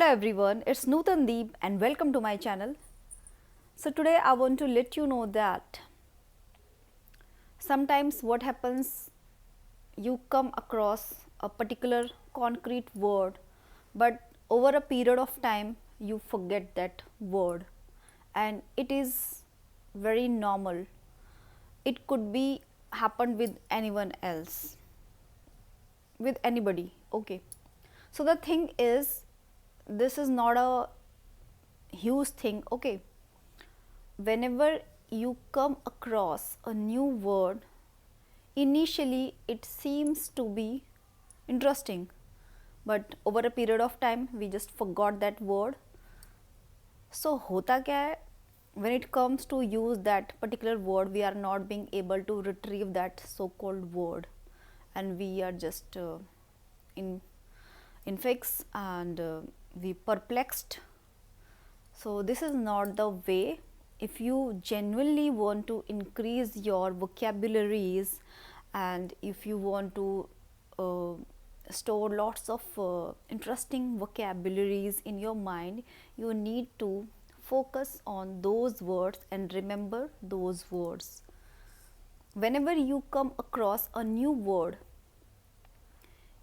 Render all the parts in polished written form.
Hello everyone, it's Nootan and welcome to my channel. So today I want to let you know that sometimes what happens, you come across a particular concrete word, but over a period of time you forget that word, and it is very normal. It could be happened with anyone else, with anybody. Okay, so the thing is, this is not a huge thing. Okay, whenever you come across a new word, initially it seems to be interesting, but over a period of time we just forgot that word. So hota kya hai, when it comes to use that particular word, we are not being able to retrieve that so called word, and we are just in fix, and we perplexed. So this is not the way. If you genuinely want to increase your vocabularies, and if you want to store lots of interesting vocabularies in your mind, you need to focus on those words and remember those words. Whenever you come across a new word,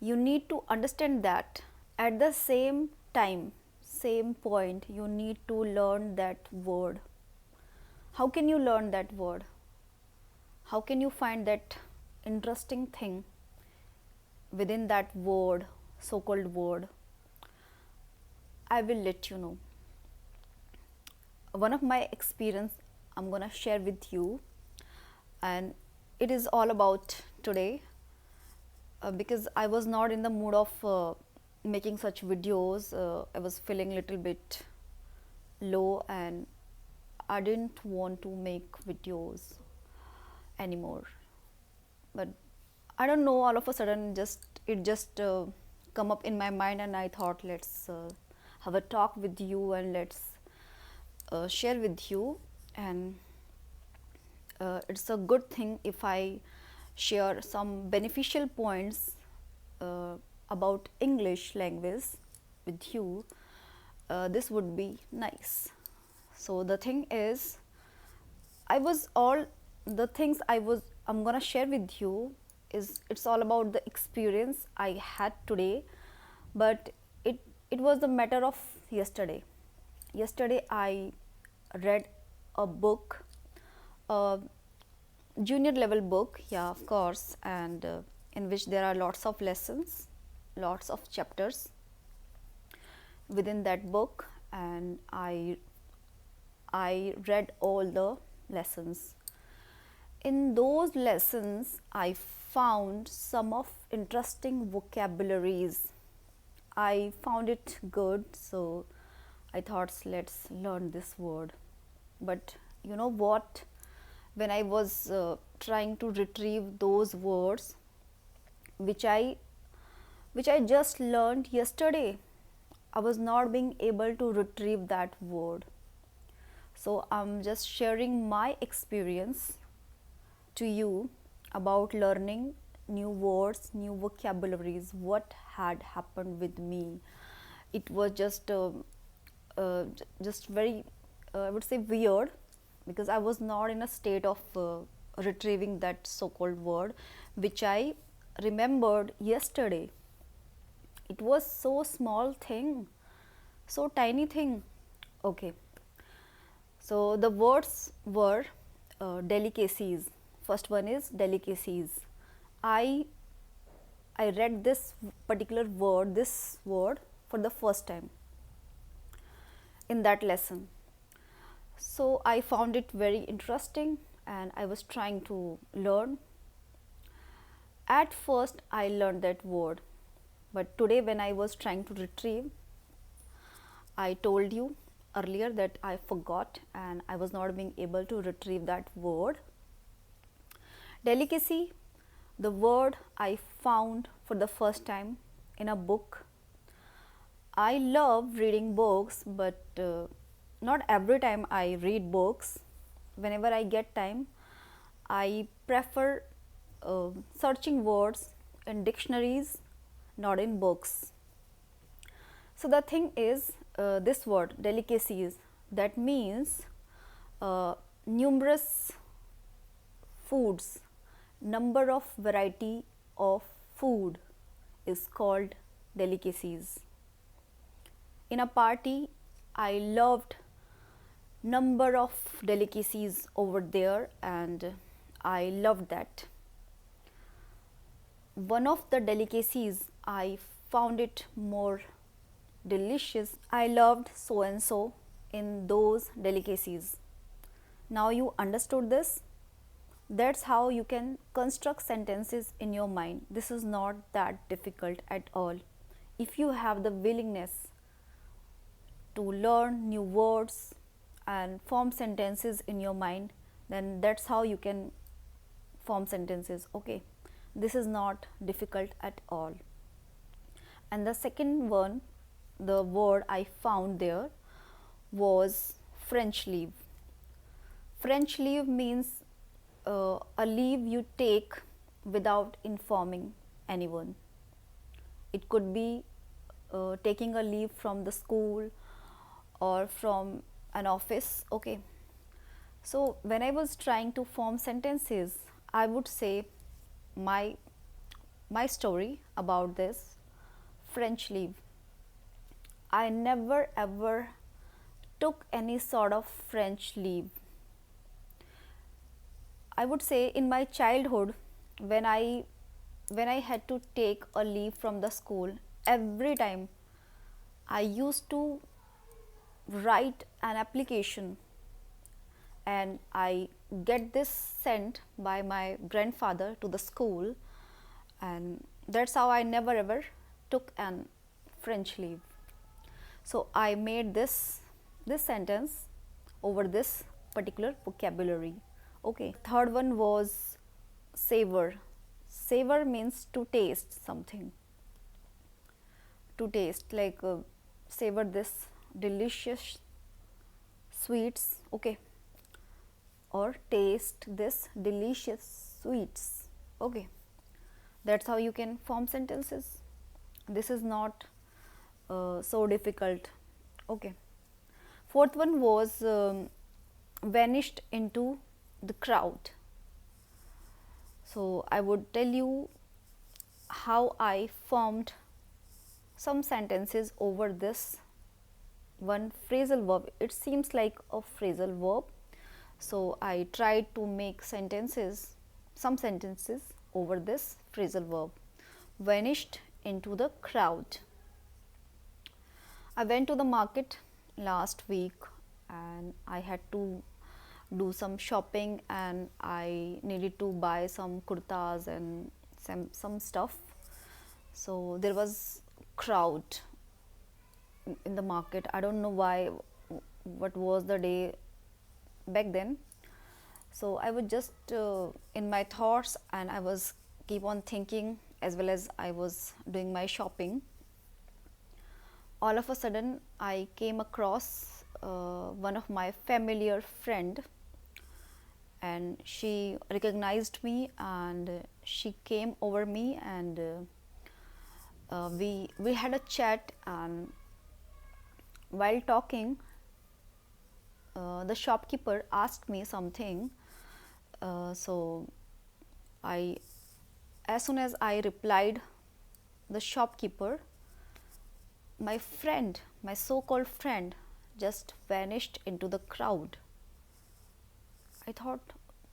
you need to understand that at the same time, same point, you need to learn that word. How can you learn that word? How can you find that interesting thing within that word, so called word? I will let you know. One of my experience I'm gonna share with you, and it is all about today, because I was not in the mood of making such videos. I was feeling a little bit low and I didn't want to make videos anymore. But I don't know, all of a sudden it just come up in my mind, and I thought, let's have a talk with you and let's share with you. And it's a good thing if I share some beneficial points about English language with you. This would be nice. So the thing is, I'm gonna share with you is, it's all about the experience I had today, but it was a matter of yesterday. Yesterday I read a book, a junior level book, yeah, of course, and in which there are lots of lessons, lots of chapters within that book, and I read all the lessons. In those lessons I found some of interesting vocabularies. I found it good, so I thought, let's learn this word. But you know what, when I was trying to retrieve those words which I just learned yesterday, I was not being able to retrieve that word. So I'm just sharing my experience to you about learning new words, new vocabularies, what had happened with me. It was just very, I would say, weird, because I was not in a state of retrieving that so-called word which I remembered yesterday. It was so small thing, so tiny thing. Okay, so the words were delicacies. First one is delicacies. I read this particular word, for the first time in that lesson. So I found it very interesting and I was trying to learn. At first I learned that word, but today when I was trying to retrieve, I told you earlier that I forgot and I was not being able to retrieve that word. Delicacy, the word I found for the first time in a book. I love reading books, but not every time I read books. Whenever I get time, I prefer searching words in dictionaries, not in books. So the thing is, this word delicacies, that means numerous foods, number of variety of food is called delicacies. In a party, I loved number of delicacies over there, and I loved that. One of the delicacies, I found it more delicious. I loved so and so in those delicacies. Now you understood this? That's how you can construct sentences in your mind. This is not that difficult at all. If you have the willingness to learn new words and form sentences in your mind, then that's how you can form sentences. Okay, this is not difficult at all. And the second one, the word I found there was French leave. French leave means a leave you take without informing anyone. It could be taking a leave from the school or from an office. Okay, so when I was trying to form sentences, I would say my story about this French leave. I never ever took any sort of French leave. I would say in my childhood, when I had to take a leave from the school, every time I used to write an application and I get this sent by my grandfather to the school, and that's how I never ever took an French leave. So I made this sentence over this particular vocabulary. Okay, third one was savor. Savor means to taste something. To taste, like savor this delicious sweets. Okay, or taste this delicious sweets. Okay, that's how you can form sentences. This is not so difficult. Okay, fourth one was vanished into the crowd. So I would tell you how I formed some sentences over this one phrasal verb. It seems like a phrasal verb, so I tried to make some sentences over this phrasal verb. Vanished into the crowd. I went to the market last week and I had to do some shopping, and I needed to buy some kurtas and some stuff. So there was crowd in the market. I don't know why, what was the day back then. So I was just in my thoughts, and I was keep on thinking as well as I was doing my shopping. All of a sudden I came across one of my familiar friend, and she recognized me and she came over me, and we had a chat. And while talking, the shopkeeper asked me something. So as soon as I replied the shopkeeper, my friend, my so-called friend, just vanished into the crowd. I thought,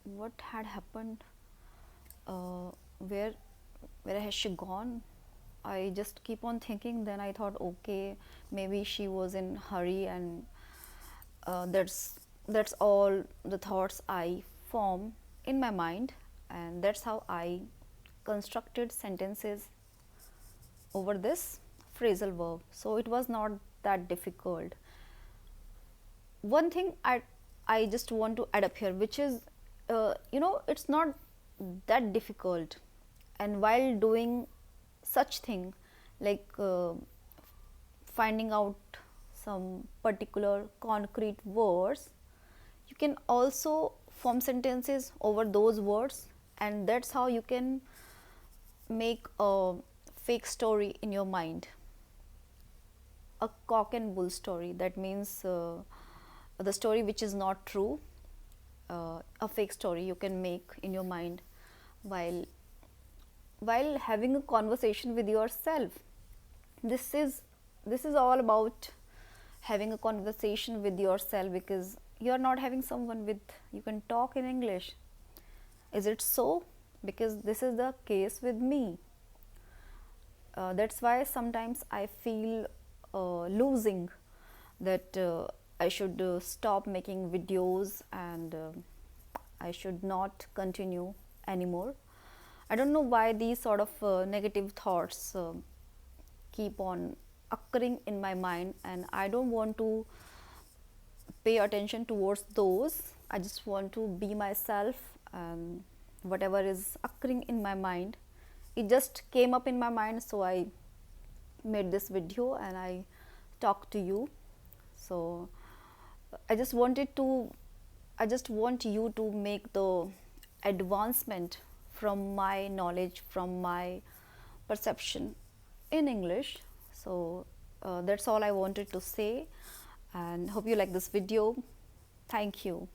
what had happened? Where has she gone? I just keep on thinking. Then I thought, okay, maybe she was in hurry, and that's all the thoughts I form in my mind, and that's how I constructed sentences over this phrasal verb. So it was not that difficult. One thing I just want to add up here, which is it's not that difficult, and while doing such thing like finding out some particular concrete words, you can also form sentences over those words, and that's how you can make a fake story in your mind. a cock and bull story. That means the story which is not true, a fake story you can make in your mind while having a conversation with yourself. This is all about having a conversation with yourself, because you are not having someone with you can talk in English. Is it so? Because this is the case with me. That's why sometimes I feel losing, that I should stop making videos, and I should not continue anymore. I don't know why these sort of negative thoughts keep on occurring in my mind, and I don't want to pay attention towards those. I just want to be myself, and whatever is occurring in my mind, it just came up in my mind, so I made this video and I talked to you. So I just want you to make the advancement from my knowledge, from my perception in English. So that's all I wanted to say, and hope you like this video. Thank you.